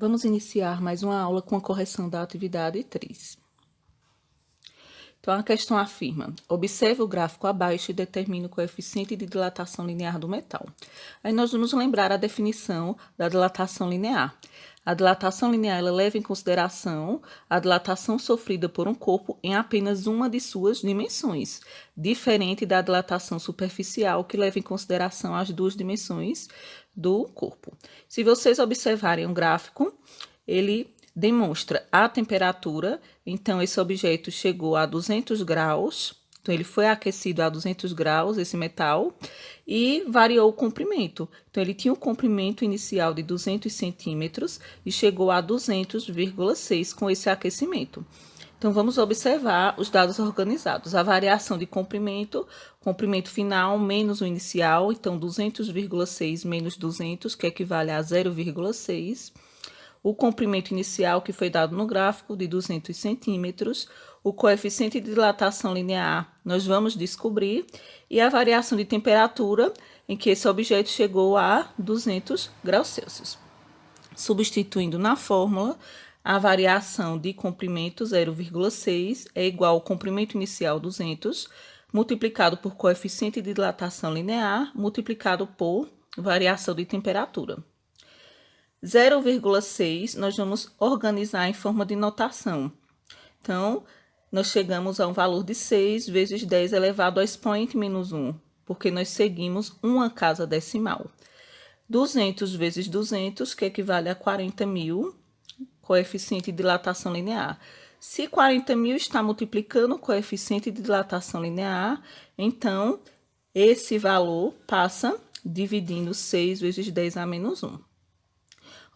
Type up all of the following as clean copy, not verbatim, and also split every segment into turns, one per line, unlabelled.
Vamos iniciar mais uma aula com a correção da atividade 3. Então, a questão afirma: observe o gráfico abaixo e determine o coeficiente de dilatação linear do metal. Aí nós vamos lembrar a definição da dilatação linear. A dilatação linear ela leva em consideração a dilatação sofrida por um corpo em apenas uma de suas dimensões, diferente da dilatação superficial, que leva em consideração as duas dimensões do corpo. Se vocês observarem o gráfico, ele demonstra a temperatura. Então, esse objeto chegou a 200 graus, então ele foi aquecido a 200 graus, esse metal, e variou o comprimento. Então, ele tinha um comprimento inicial de 200 centímetros e chegou a 200,6 com esse aquecimento. Então, vamos observar os dados organizados. A variação de comprimento final menos o inicial, então 200,6 menos 200, que equivale a 0,6. O comprimento inicial que foi dado no gráfico de 200 centímetros, o coeficiente de dilatação linear nós vamos descobrir, e a variação de temperatura em que esse objeto chegou a 200 graus Celsius. Substituindo na fórmula, a variação de comprimento 0,6 é igual ao comprimento inicial 200, multiplicado por coeficiente de dilatação linear, multiplicado por variação de temperatura. 0,6 nós vamos organizar em forma de notação. Então, nós chegamos a um valor de 6 vezes 10 elevado ao expoente menos 1, porque nós seguimos uma casa decimal. 200 vezes 200, que equivale a 40.000, coeficiente de dilatação linear. Se 40.000 está multiplicando o coeficiente de dilatação linear, então, esse valor passa dividindo 6 vezes 10 a menos 1.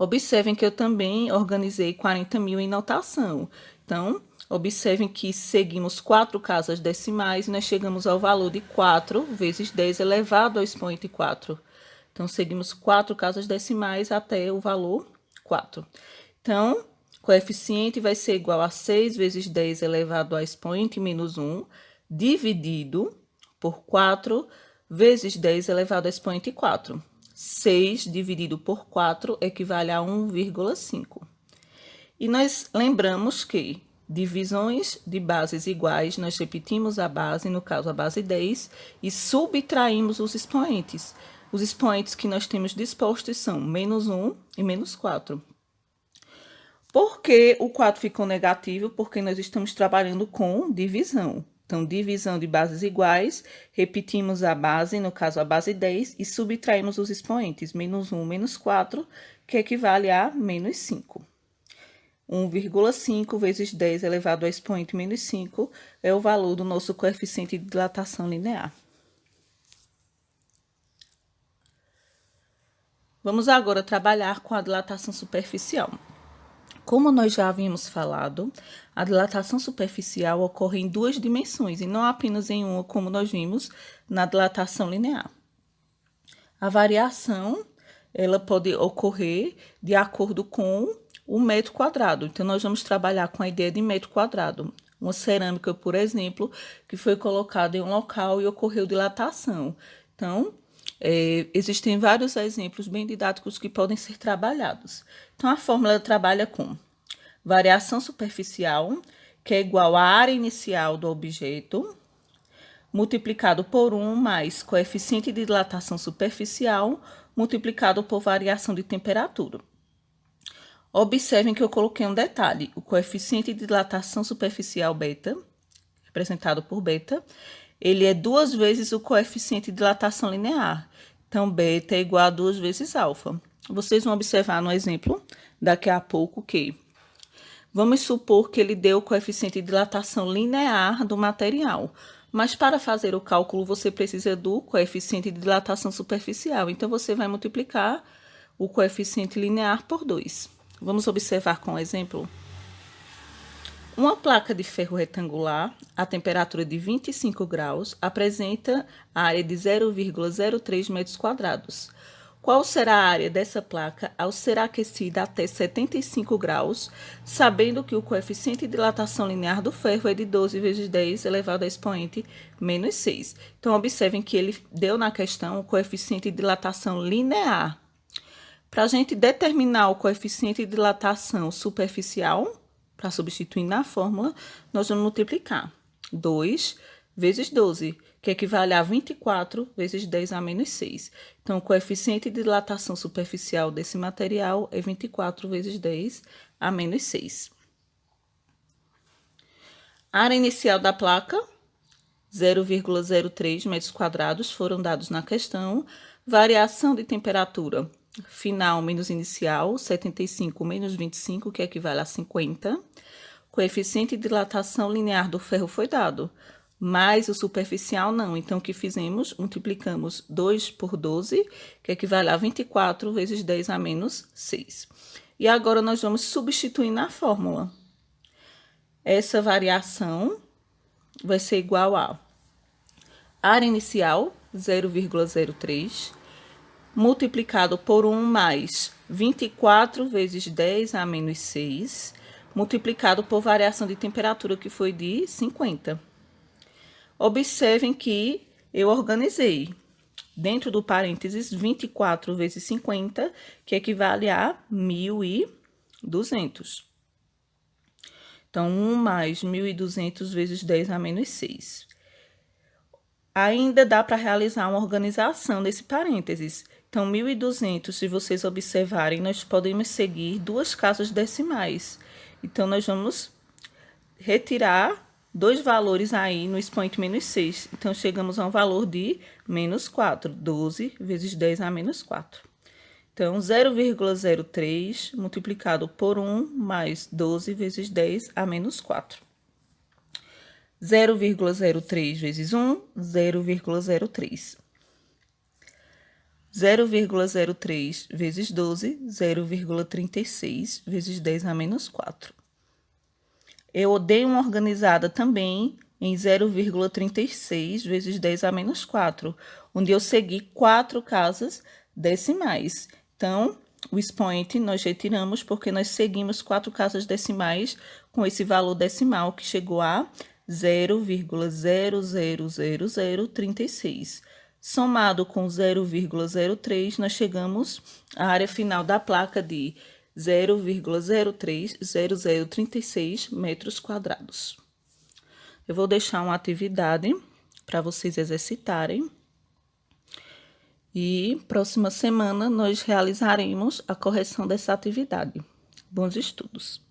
Observem que eu também organizei 40.000 em notação. Então, observem que seguimos 4 casas decimais e nós chegamos ao valor de 4 vezes 10 elevado ao expoente 4. Então, seguimos 4 casas decimais até o valor 4. Então, coeficiente vai ser igual a 6 vezes 10 elevado ao expoente menos 1, dividido por 4 vezes 10 elevado ao expoente 4. 6 dividido por 4 equivale a 1,5. E nós lembramos que divisões de bases iguais, nós repetimos a base, no caso a base 10, e subtraímos os expoentes. Os expoentes que nós temos dispostos são menos 1 e menos 4. Por que o 4 ficou negativo? Porque nós estamos trabalhando com divisão. Então, divisão de bases iguais, repetimos a base, no caso a base 10, e subtraímos os expoentes, menos 1, menos 4, que equivale a menos 5. 1,5 vezes 10 elevado ao expoente menos 5 é o valor do nosso coeficiente de dilatação linear. Vamos agora trabalhar com a dilatação superficial. Como nós já havíamos falado, a dilatação superficial ocorre em duas dimensões e não apenas em uma, como nós vimos na dilatação linear. A variação, ela pode ocorrer de acordo com o metro quadrado. Então, nós vamos trabalhar com a ideia de metro quadrado. Uma cerâmica, por exemplo, que foi colocada em um local e ocorreu dilatação. Então, existem vários exemplos bem didáticos que podem ser trabalhados. Então, a fórmula trabalha com variação superficial, que é igual à área inicial do objeto, multiplicado por 1 mais coeficiente de dilatação superficial, multiplicado por variação de temperatura. Observem que eu coloquei um detalhe: o coeficiente de dilatação superficial beta, representado por beta, ele é 2 vezes o coeficiente de dilatação linear. Então, beta é igual a 2 vezes alfa. Vocês vão observar no exemplo daqui a pouco que vamos supor que ele deu o coeficiente de dilatação linear do material. Mas para fazer o cálculo, você precisa do coeficiente de dilatação superficial. Então, você vai multiplicar o coeficiente linear por 2. Vamos observar com o exemplo. Uma placa de ferro retangular, a temperatura de 25 graus, apresenta a área de 0,03 metros quadrados. Qual será a área dessa placa ao ser aquecida até 75 graus, sabendo que o coeficiente de dilatação linear do ferro é de 12 vezes 10 elevado a expoente menos 6. Então, observem que ele deu na questão o coeficiente de dilatação linear. Para a gente determinar o coeficiente de dilatação superficial, para substituir na fórmula, nós vamos multiplicar 2 vezes 12, que equivale a 24 vezes 10 a menos 6. Então, o coeficiente de dilatação superficial desse material é 24 vezes 10 a menos 6. Área inicial da placa, 0,03 metros quadrados, foram dados na questão. Variação de temperatura final menos inicial, 75 menos 25, que equivale a 50. Coeficiente de dilatação linear do ferro foi dado, mas o superficial não. Então, o que fizemos? Multiplicamos 2 por 12, que equivale a 24 vezes 10 a menos 6. E agora, nós vamos substituir na fórmula. Essa variação vai ser igual a área inicial, 0,03, multiplicado por 1 mais 24 vezes 10 a menos 6, multiplicado por variação de temperatura, que foi de 50. Observem que eu organizei dentro do parênteses 24 vezes 50, que equivale a 1.200. Então, 1 mais 1.200 vezes 10 a menos 6. Ainda dá para realizar uma organização desse parênteses. Então, 1.200, se vocês observarem, nós podemos seguir duas casas decimais. Então, nós vamos retirar dois valores aí no expoente menos 6. Então, chegamos a um valor de menos 4. 12 vezes 10 a menos 4. Então, 0,03 multiplicado por 1 mais 12 vezes 10 a menos 4. 0,03 vezes 1, 0,03. 0,03 vezes 12, 0,36 vezes 10 a menos 4. Eu dei uma organizada também em 0,36 vezes 10 a menos 4, onde eu segui 4 casas decimais. Então, o expoente nós retiramos porque nós seguimos 4 casas decimais com esse valor decimal que chegou a 0,000036. Somado com 0,03, nós chegamos à área final da placa de 0,030036 metros quadrados. Eu vou deixar uma atividade para vocês exercitarem. E próxima semana nós realizaremos a correção dessa atividade. Bons estudos!